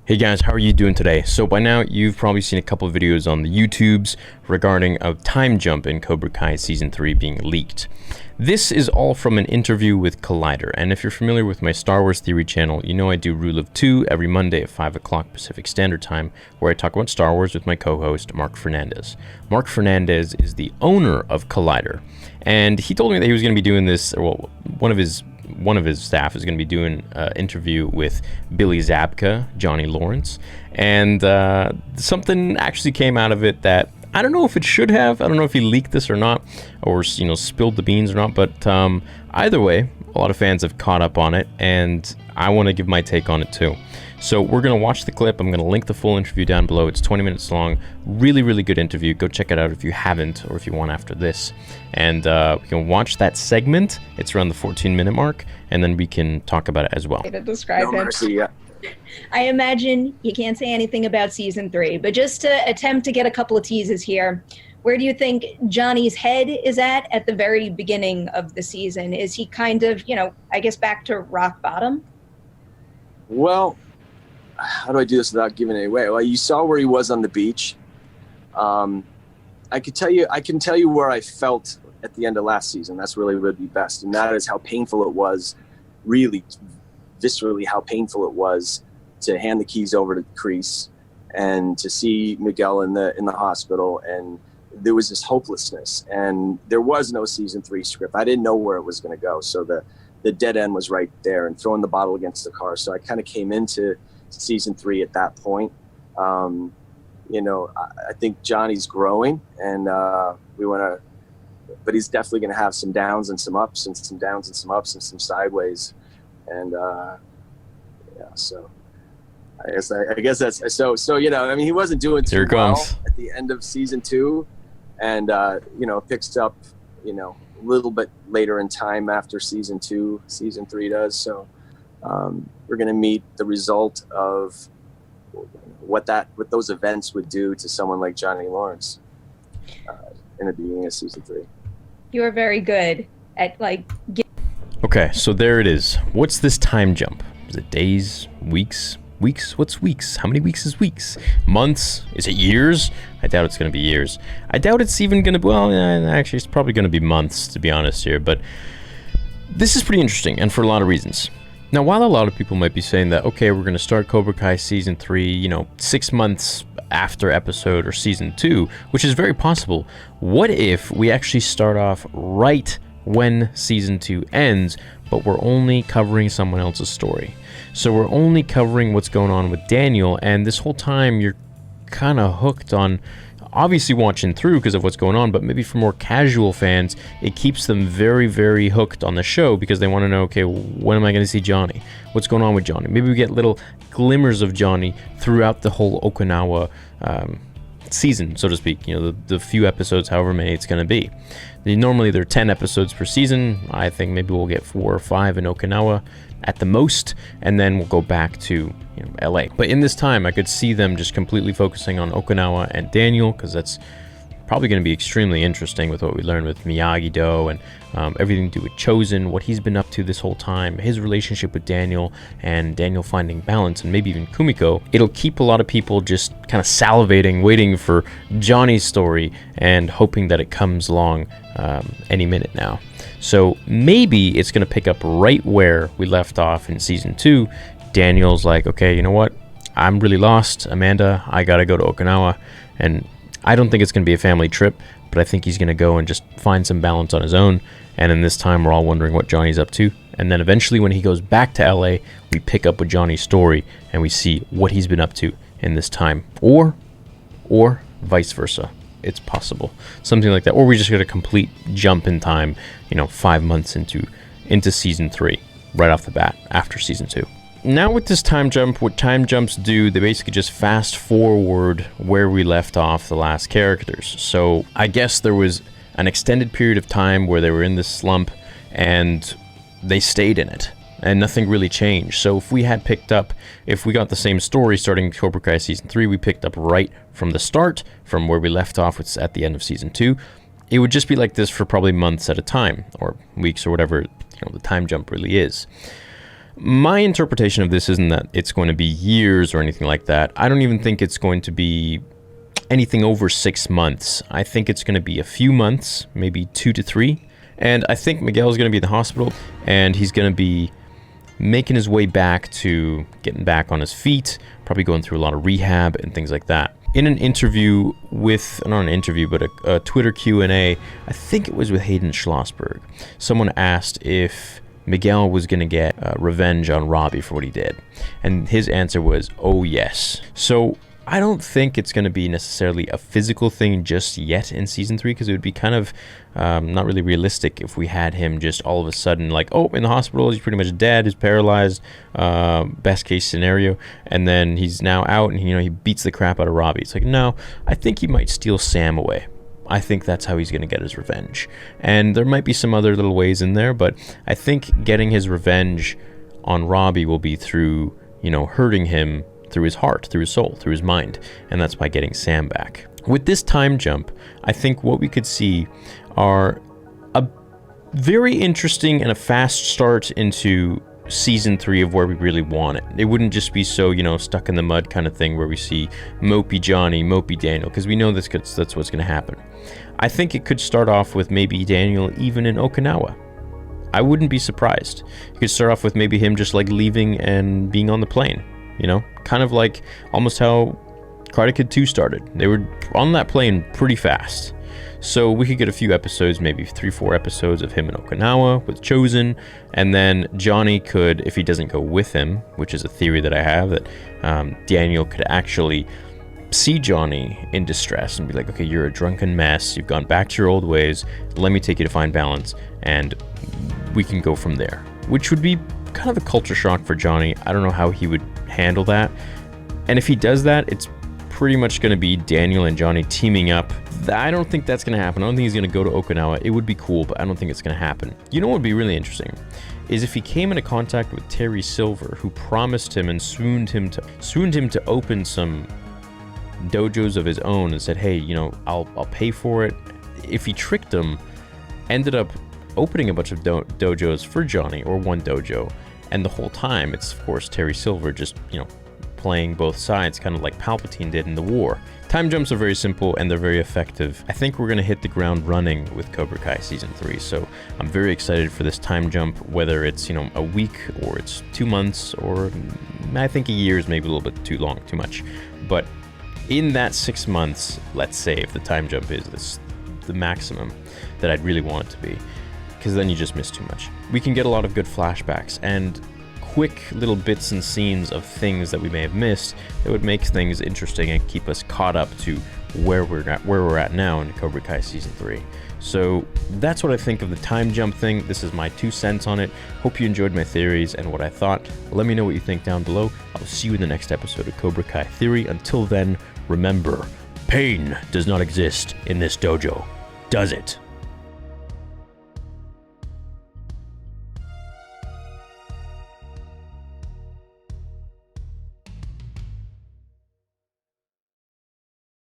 Hey guys, how are you doing today? So by now, you've probably seen a couple of videos on the YouTubes regarding a time jump in Cobra Kai Season 3 being leaked. This is all from an interview with Collider, and if you're familiar with my Star Wars Theory channel, you know I do Rule of Two every Monday at 5 o'clock Pacific Standard Time, where I talk about Star Wars with my co-host, Mark Fernandez. Mark Fernandez is the owner of Collider, and he told me that he was going to be doing this, well, one of his staff is going to be doing an interview with Billy Zabka, Johnny Lawrence, and something actually came out of it that I don't know if it should have. I don't know if he leaked this or not, or spilled the beans or not. But either way, a lot of fans have caught up on it, and I want to give my take on it too. So we're gonna watch the clip. I'm gonna link the full interview down below. It's 20 minutes long. Really, really good interview. Go check it out if you haven't, or if you want after this. And we can watch that segment. It's around the 14-minute mark, and then we can talk about it as well. To describe him. Mercy, yeah. I imagine you can't say anything about season 3, but just to attempt to get a couple of teases here, where do you think Johnny's head is at the very beginning of the season? Is he kind of, I guess back to rock bottom? Well, how do I do this without giving it away? Well, you saw where he was on the beach. I can tell you where I felt at the end of last season. That's really would be best, and that is how painful it was, really viscerally how painful it was to hand the keys over to Kreese and to see Miguel in the hospital, and there was this hopelessness, and there was no season 3 script. I didn't know where it was going to go, so the dead end was right there, and throwing the bottle against the car. So I kind of came into season 3 at that point. I think Johnny's growing, and we want to, but he's definitely going to have some downs and some ups, and some downs and some ups and some sideways, and so I guess that's so. He wasn't doing too well at the end of season 2, and picks up a little bit later in time after season 2. Season 3 does so. We're going to meet the result of what those events would do to someone like Johnny Lawrence in the beginning of season 3. You are very good at Okay, so there it is. What's this time jump? Is it days, weeks? Weeks? What's weeks? How many weeks is weeks? Months? Is it years? I doubt it's going to be years. I doubt it's even going to be, well, actually, it's probably going to be months, to be honest here. But this is pretty interesting, and for a lot of reasons. Now, while a lot of people might be saying that, okay, we're going to start Cobra Kai Season 3, 6 months after episode or Season 2, which is very possible, what if we actually start off right when Season 2 ends, but we're only covering someone else's story? So we're only covering what's going on with Daniel, and this whole time you're kind of hooked on obviously watching through because of what's going on, but maybe for more casual fans, it keeps them very, very hooked on the show because they want to know, okay, when am I going to see Johnny? What's going on with Johnny? Maybe we get little glimmers of Johnny throughout the whole Okinawa season, so to speak, the few episodes, however many it's going to be. Normally there are 10 episodes per season. I think maybe we'll get 4 or 5 in Okinawa at the most, and then we'll go back to LA. But in this time, I could see them just completely focusing on Okinawa and Daniel, because that's probably going to be extremely interesting with what we learned with Miyagi-Do and everything to do with Chozen, what he's been up to this whole time, his relationship with Daniel, and Daniel finding balance, and maybe even Kumiko. It'll keep a lot of people just kind of salivating, waiting for Johnny's story and hoping that it comes along any minute now. So maybe it's going to pick up right where we left off in season 2. Daniel's like, okay, you know what? I'm really lost. Amanda, I got to go to Okinawa. And I don't think it's going to be a family trip, but I think he's going to go and just find some balance on his own. And in this time, we're all wondering what Johnny's up to. And then eventually when he goes back to LA, we pick up with Johnny's story and we see what he's been up to in this time. Or vice versa. It's possible. Something like that. Or we just get a complete jump in time, 5 months into season 3, right off the bat, after season 2. Now with this time jump, what time jumps do, they basically just fast forward where we left off the last characters. So I guess there was an extended period of time where they were in this slump and they stayed in it and nothing really changed. So if we got the same story starting Cobra Kai Season 3, we picked up right from the start, from where we left off at the end of Season 2, it would just be like this for probably months at a time, or weeks, or whatever the time jump really is. My interpretation of this isn't that it's going to be years or anything like that. I don't even think it's going to be anything over 6 months. I think it's going to be a few months, maybe 2 to 3. And I think Miguel's going to be in the hospital, and he's going to be making his way back to getting back on his feet, probably going through a lot of rehab and things like that. In an interview with, not an interview, but a Twitter Q&A, I think it was with Hayden Schlossberg, someone asked if Miguel was going to get revenge on Robbie for what he did. And his answer was, oh yes. So I don't think it's going to be necessarily a physical thing just yet in season 3, because it would be kind of not really realistic if we had him just all of a sudden like, oh, in the hospital, he's pretty much dead, he's paralyzed, best case scenario, and then he's now out and he beats the crap out of Robbie. It's like, no, I think he might steal Sam away. I think that's how he's going to get his revenge. And there might be some other little ways in there, but I think getting his revenge on Robbie will be through, hurting him through his heart, through his soul, through his mind, and that's by getting Sam back. With this time jump, I think what we could see are a very interesting and a fast start into season 3 of where we really want it. It wouldn't just be so, stuck in the mud kind of thing where we see mopey Johnny, mopey Daniel, because we know that's what's going to happen. I think it could start off with maybe Daniel even in Okinawa. I wouldn't be surprised. You could start off with maybe him just like leaving and being on the plane, kind of like almost how Karate Kid 2 started. They were on that plane pretty fast. So we could get a few episodes, maybe 3-4 episodes of him in Okinawa with Chozen, and then Johnny could, if he doesn't go with him, which is a theory that I have, that Daniel could actually see Johnny in distress and be like, okay, you're a drunken mess, you've gone back to your old ways, let me take you to find balance, and we can go from there. Which would be kind of a culture shock for Johnny. I don't know how he would handle that. And if he does that, it's pretty much going to be Daniel and Johnny teaming up. I don't think that's going to happen. I don't think he's going to go to Okinawa. It would be cool, but I don't think it's going to happen. You know what would be really interesting is if he came into contact with Terry Silver, who promised him and swooned him to open some dojos of his own and said, hey, I'll pay for it. If he tricked him, ended up opening a bunch of dojos for Johnny, or one dojo, and the whole time it's of course Terry Silver just playing both sides, kind of like Palpatine did in the war. Time jumps are very simple and they're very effective. I think we're going to hit the ground running with Cobra Kai Season 3, so I'm very excited for this time jump, whether it's, a week or it's 2 months, or I think a year is maybe a little bit too long, too much. But in that 6 months, let's say, if the time jump is the maximum that I'd really want it to be, because then you just miss too much. We can get a lot of good flashbacks and quick little bits and scenes of things that we may have missed that would make things interesting and keep us caught up to where we're at now in Cobra Kai Season 3. So that's what I think of the time jump thing. This is my 2 cents on it. Hope you enjoyed my theories and what I thought. Let me know what you think down below. I'll see you in the next episode of Cobra Kai Theory. Until then, remember, pain does not exist in this dojo, does it?